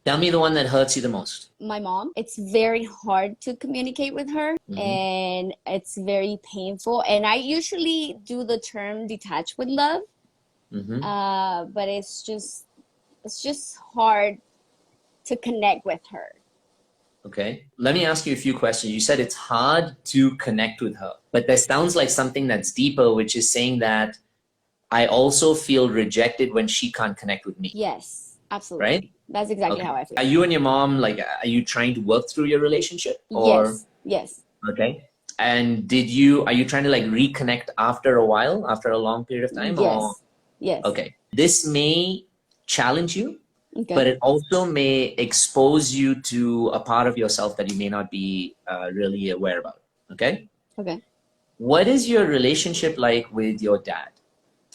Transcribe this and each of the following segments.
Tell me the one that hurts you the most. My mom. It's very hard to communicate with her, and it's very painful. And I usually do the term detach with love, but it's just hard to connect with her. Okay. Let me ask you a few questions. You said it's hard to connect with her, but that sounds like something that's deeper, which is saying that I also feel rejected when she can't connect with me. Yes, absolutely. Right? That's exactly how I feel. Are you and your mom, like, are you trying to work through your relationship? Or? Yes. Okay. And are you trying to like reconnect after a while, after a long period of time? Yes. Okay. This may challenge you, Okay. but it also may expose you to a part of yourself that you may not be really aware about. Okay. Okay. What is your relationship like with your dad?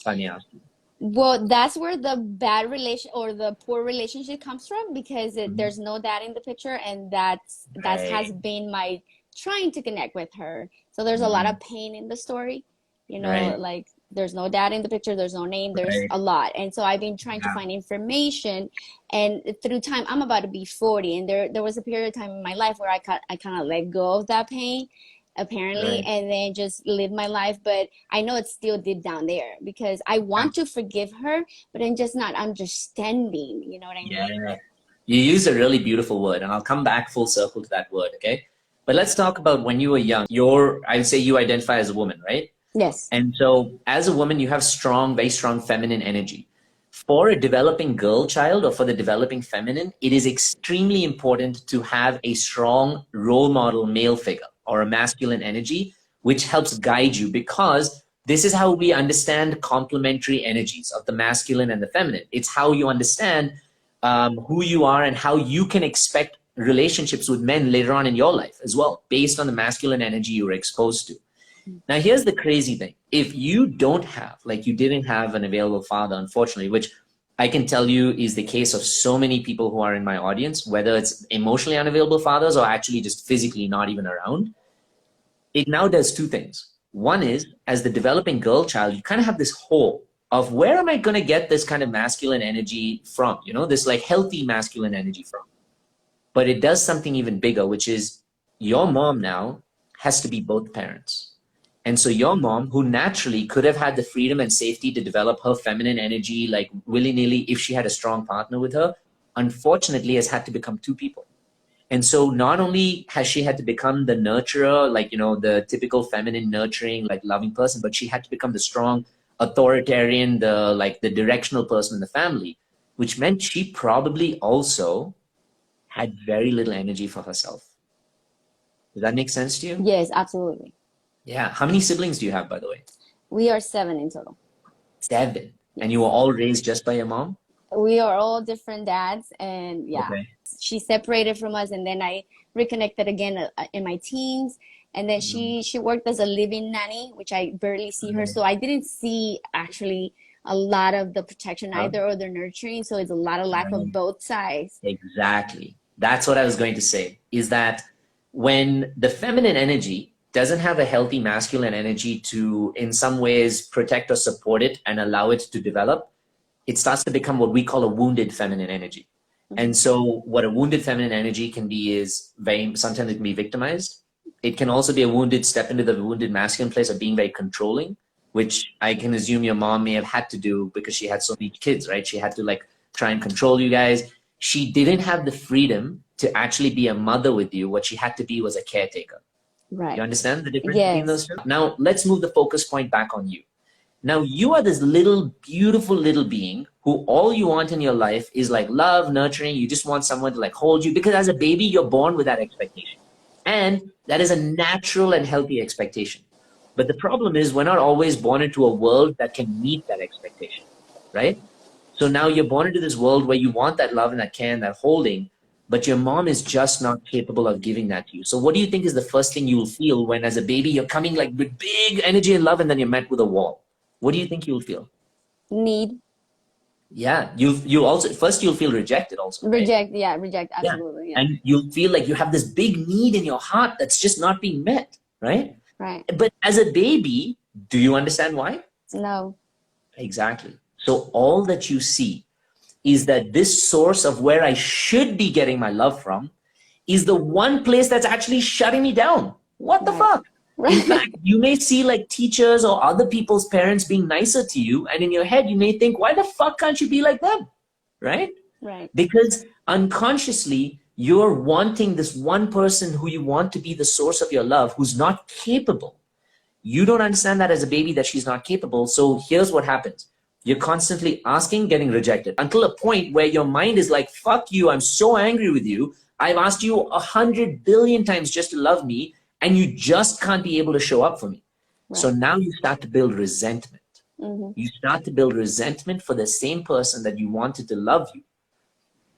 Let me ask you. Well, that's where the bad relation or the poor relationship comes from, because there's no dad in the picture, and that has been my trying to connect with her. So there's a lot of pain in the story, like there's no dad in the picture, there's no name, there's a lot. And so I've been trying to find information, and through time, I'm about to be 40, and there was a period of time in my life where I kind of let go of that pain, apparently, and then just live my life. But I know it's still deep down there, because I want to forgive her, but I'm just not understanding. You know what I mean? You use a really beautiful word, and I'll come back full circle to that word. Okay. But let's talk about when you were young. I would say you identify as a woman, right? Yes. And so as a woman, you have very strong feminine energy. For a developing girl child, or for the developing feminine, it is extremely important to have a strong role model male figure, or a masculine energy, which helps guide you, because this is how we understand complementary energies of the masculine and the feminine. It's how you understand who you are and how you can expect relationships with men later on in your life as well, based on the masculine energy you were exposed to. Now, here's the crazy thing. If you don't have, like you didn't have an available father, unfortunately, which I can tell you is the case of so many people who are in my audience, whether it's emotionally unavailable fathers or actually just physically not even around, it now does two things. One is, as the developing girl child, you kind of have this hole of where am I going to get this kind of masculine energy from, this like healthy masculine energy from. But it does something even bigger, which is your mom now has to be both parents. And so your mom, who naturally could have had the freedom and safety to develop her feminine energy like willy-nilly if she had a strong partner with her, unfortunately has had to become two people. And so not only has she had to become the nurturer, like, the typical feminine nurturing, like loving person, but she had to become the strong authoritarian, the directional person in the family, which meant she probably also had very little energy for herself. Does that make sense to you? Yes, absolutely. Yeah. How many siblings do you have, by the way? We are 7 in total. 7. Yes. And you were all raised just by your mom? We are all different dads, and she separated from us, and then I reconnected again in my teens, and then she worked as a living nanny, which I barely see her, so I didn't see actually a lot of the protection either, or the nurturing, so it's a lot of lack of both sides. Exactly. That's what I was going to say, is that when the feminine energy doesn't have a healthy masculine energy to, in some ways, protect or support it and allow it to develop, it starts to become what we call a wounded feminine energy. And so what a wounded feminine energy can be is sometimes it can be victimized. It can also be a wounded step into the wounded masculine place of being very controlling, which I can assume your mom may have had to do because she had so many kids, right? She had to like try and control you guys. She didn't have the freedom to actually be a mother with you. What she had to be was a caretaker. Right. You understand the difference between those two? Now, let's move the focus point back on you. Now, you are this little, beautiful little being who all you want in your life is like love, nurturing. You just want someone to like hold you, because as a baby, you're born with that expectation. And that is a natural and healthy expectation. But the problem is we're not always born into a world that can meet that expectation, right? So now you're born into this world where you want that love and that care and that holding, but your mom is just not capable of giving that to you. So what do you think is the first thing you'll feel when as a baby you're coming like with big energy and love, and then you're met with a wall? What do you think you'll feel? Need. Yeah, you'll also, first you'll feel rejected also. Reject, right? Reject, absolutely. Yeah. And you'll feel like you have this big need in your heart that's just not being met, right? Right. But as a baby, do you understand why? No. Exactly. So all that you see, is that this source of where I should be getting my love from is the one place that's actually shutting me down. What the fuck? In fact, you may see like teachers or other people's parents being nicer to you, and in your head you may think, why the fuck can't you be like them? Right? Right. Because unconsciously you're wanting this one person who you want to be the source of your love who's not capable. You don't understand that as a baby, that she's not capable. So here's what happens. You're constantly asking, getting rejected, until a point where your mind is like, fuck you, I'm so angry with you. I've asked you 100 billion times just to love me, and you just can't be able to show up for me. Right. So now you start to build resentment. You start to build resentment for the same person that you wanted to love you.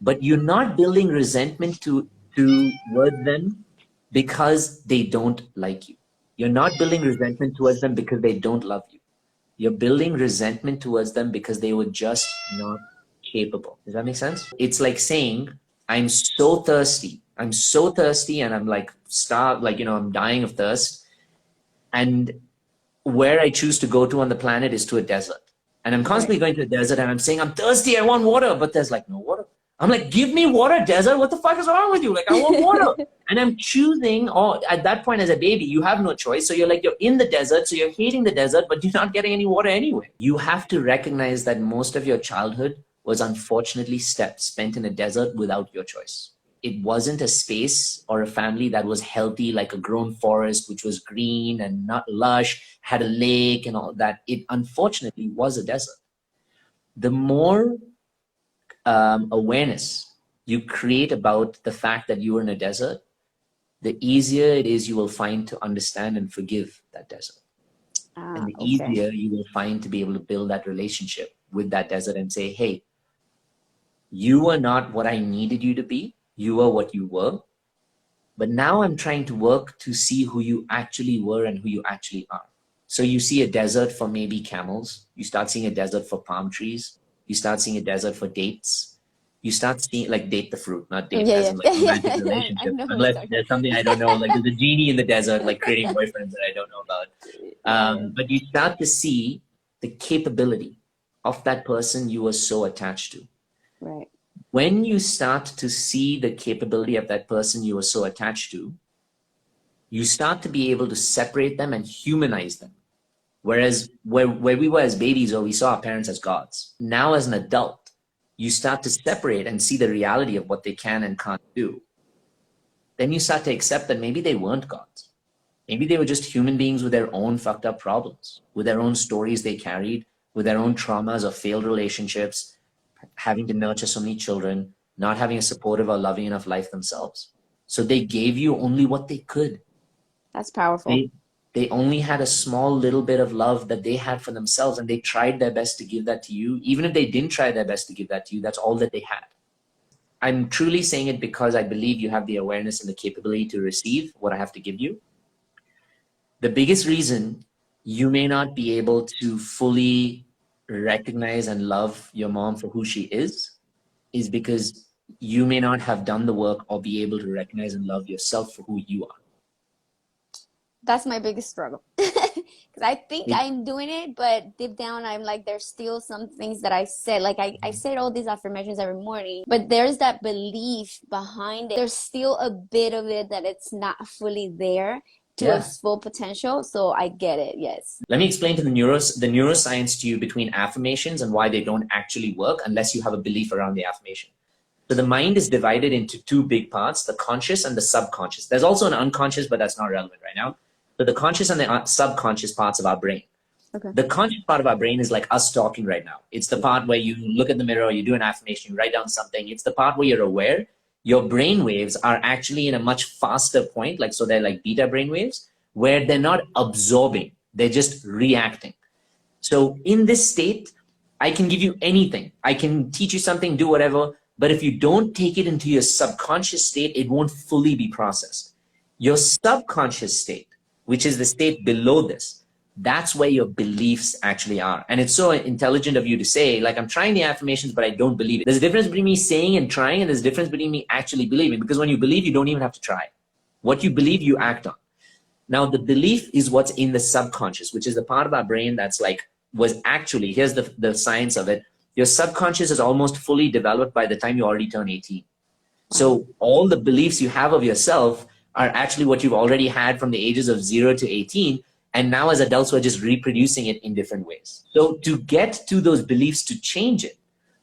But you're not building resentment towards them because they don't like you. You're not building resentment towards them because they don't love you. You're building resentment towards them because they were just not capable. Does that make sense? It's like saying, I'm so thirsty. I'm so thirsty and I'm like starved, like, I'm dying of thirst. And where I choose to go to on the planet is to a desert. And I'm constantly going to a desert and I'm saying, I'm thirsty, I want water. But there's like no water. I'm like, give me water, desert. What the fuck is wrong with you? Like, I want water. And I'm choosing, or at that point as a baby, you have no choice. So you're in the desert. So you're hating the desert, but you're not getting any water anyway. You have to recognize that most of your childhood was unfortunately spent in a desert without your choice. It wasn't a space or a family that was healthy, like a grown forest, which was green and not lush, had a lake and all that. It unfortunately was a desert. The more awareness you create about the fact that you are in a desert, the easier it is you will find to understand and forgive that desert. And the easier you will find to be able to build that relationship with that desert and say, hey, you are not what I needed you to be. You are what you were. But now I'm trying to work to see who you actually were and who you actually are. So you see a desert for maybe camels. You start seeing a desert for palm trees. You start seeing a desert for dates. You start seeing, like, date the fruit, not date as in like romantic relationship. Unless there's something I don't know, like there's a genie in the desert, like creating boyfriends that I don't know about. But you start to see the capability of that person you were so attached to. Right. When you start to see the capability of that person you were so attached to, you start to be able to separate them and humanize them. Whereas where we were as babies, or we saw our parents as gods, now as an adult, you start to separate and see the reality of what they can and can't do. Then you start to accept that maybe they weren't gods. Maybe they were just human beings with their own fucked up problems, with their own stories they carried, with their own traumas of failed relationships, having to nurture so many children, not having a supportive or loving enough life themselves. So they gave you only what they could. That's powerful. They only had a small little bit of love that they had for themselves, and they tried their best to give that to you. Even if they didn't try their best to give that to you, that's all that they had. I'm truly saying it because I believe you have the awareness and the capability to receive what I have to give you. The biggest reason you may not be able to fully recognize and love your mom for who she is because you may not have done the work or be able to recognize and love yourself for who you are. That's my biggest struggle. Because I think I'm doing it, but deep down I'm like, there's still some things that I said. Like I said all these affirmations every morning, but there's that belief behind it. There's still a bit of it that it's not fully there to its full potential. So I get it, yes. Let me explain to the neuroscience to you between affirmations and why they don't actually work unless you have a belief around the affirmation. So the mind is divided into two big parts, the conscious and the subconscious. There's also an unconscious, but that's not relevant right now. So the conscious and the subconscious parts of our brain. Okay. The conscious part of our brain is like us talking right now. It's the part where you look in the mirror, you do an affirmation, you write down something. It's the part where you're aware. Your brain waves are actually in a much faster point, like so they're like beta brain waves, where they're not absorbing, they're just reacting. So in this state, I can give you anything. I can teach you something, do whatever, but if you don't take it into your subconscious state, it won't fully be processed. Your subconscious state, which is the state below this, that's where your beliefs actually are. And it's so intelligent of you to say, like, I'm trying the affirmations, but I don't believe it. There's a difference between me saying and trying, and there's a difference between me actually believing, because when you believe, you don't even have to try. What you believe, you act on. Now, the belief is what's in the subconscious, which is the part of our brain that's like, was actually, here's the science of it, your subconscious is almost fully developed by the time you already turn 18. So all the beliefs you have of yourself are actually what you've already had from the ages of 0 to 18. And now as adults, we're just reproducing it in different ways. So to get to those beliefs, to change it,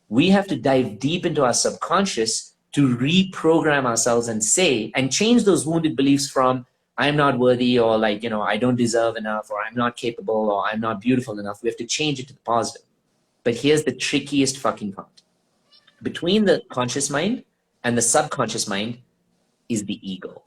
we have to dive deep into our subconscious to reprogram ourselves and say, and change those wounded beliefs from I'm not worthy, or like, I don't deserve enough, or I'm not capable, or I'm not beautiful enough. We have to change it to the positive. But here's the trickiest fucking part. Between the conscious mind and the subconscious mind is the ego.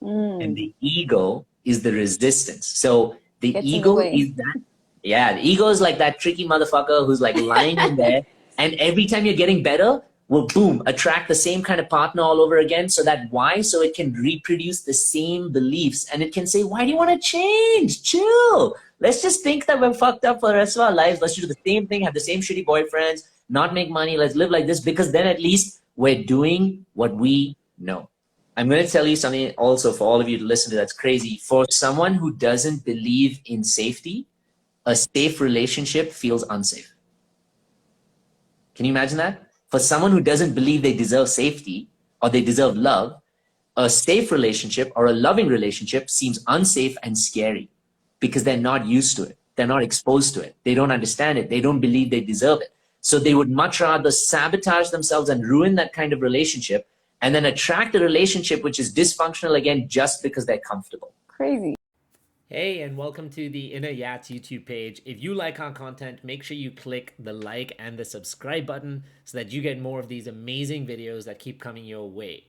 And the ego is the resistance. So the ego is that, the ego is like that tricky motherfucker who's like lying in there. And every time you're getting better, will boom, attract the same kind of partner all over again. So that why? So it can reproduce the same beliefs, and it can say, why do you want to change? Chill. Let's just think that we're fucked up for the rest of our lives. Let's do the same thing, have the same shitty boyfriends, not make money. Let's live like this, because then at least we're doing what we know. I'm going to tell you something also for all of you to listen to that's crazy. For someone who doesn't believe in safety, a safe relationship feels unsafe. Can you imagine that? For someone who doesn't believe they deserve safety or they deserve love, a safe relationship or a loving relationship seems unsafe and scary because they're not used to it. They're not exposed to it. They don't understand it. They don't believe they deserve it. So they would much rather sabotage themselves and ruin that kind of relationship and then attract a relationship which is dysfunctional again just because they're comfortable. Crazy. Hey, and welcome to the Inner Yats YouTube page. If you like our content, make sure you click the like and the subscribe button so that you get more of these amazing videos that keep coming your way.